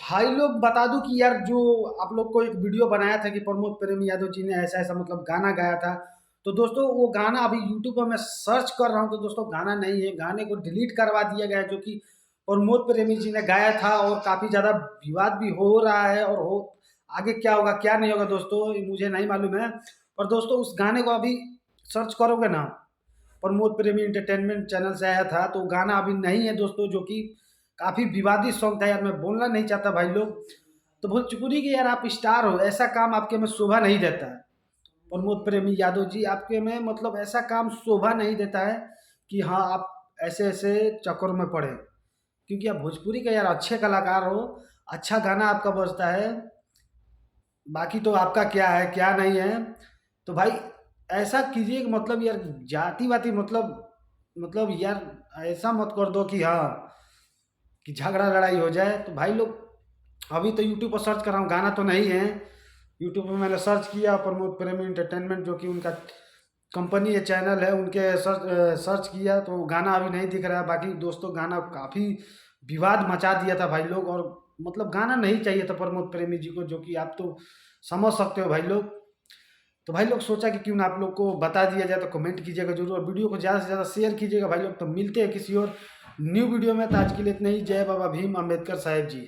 भाई लोग बता दूं कि यार जो आप लोग को एक वीडियो बनाया था कि प्रमोद प्रेम यादव जी ने ऐसा ऐसा मतलब गाना गाया था। तो दोस्तों वो गाना अभी यूट्यूब पर मैं सर्च कर रहा हूँ, तो दोस्तों गाना नहीं है, गाने को डिलीट करवा दिया गया है, जो कि प्रमोद प्रेमी जी ने गाया था। और काफ़ी ज़्यादा विवाद भी हो रहा है, और हो आगे क्या होगा क्या नहीं होगा दोस्तों ये मुझे नहीं मालूम है। पर दोस्तों उस गाने को अभी सर्च करोगे ना, प्रमोद प्रेमी एंटरटेनमेंट चैनल से आया था, तो गाना अभी नहीं है दोस्तों, जो कि काफ़ी विवादित सॉन्ग था यार। मैं बोलना नहीं चाहता भाई लोग, तो भोजपुरी के यार आप स्टार हो, ऐसा काम आपके में शोभा नहीं देता है। प्रमोद प्रेमी यादव जी आपके में मतलब ऐसा काम शोभा नहीं देता है कि हाँ आप ऐसे ऐसे चक्कर में पड़े, क्योंकि आप भोजपुरी के यार अच्छे कलाकार हो, अच्छा गाना आपका बजता है। बाकी तो आपका क्या है क्या नहीं है। तो भाई ऐसा कीजिए कि मतलब यार जाति वाती मतलब यार ऐसा मत कर दो कि हाँ कि झगड़ा लड़ाई हो जाए। तो भाई लोग अभी तो यूट्यूब पर सर्च कर रहा हूँ, गाना तो नहीं है। यूट्यूब पे मैंने सर्च किया प्रमोद प्रेमी एंटरटेनमेंट, जो कि उनका कंपनी है, चैनल है उनके, सर्च किया तो गाना अभी नहीं दिख रहा है। बाकी दोस्तों गाना काफ़ी विवाद मचा दिया था भाई लोग, और मतलब गाना नहीं चाहिए था प्रमोद प्रेमी जी को, जो कि आप तो समझ सकते हो भाई लोग। तो भाई लोग सोचा कि क्यों ना आप लोग को बता दिया जाए, तो कमेंट कीजिएगा जरूर, और वीडियो को ज़्यादा से ज़्यादा शेयर कीजिएगा भाई लोग। तो मिलते हैं किसी और न्यू वीडियो में, तो आज के लिए इतना ही। जय बाबा भीम अम्बेडकर साहेब जी।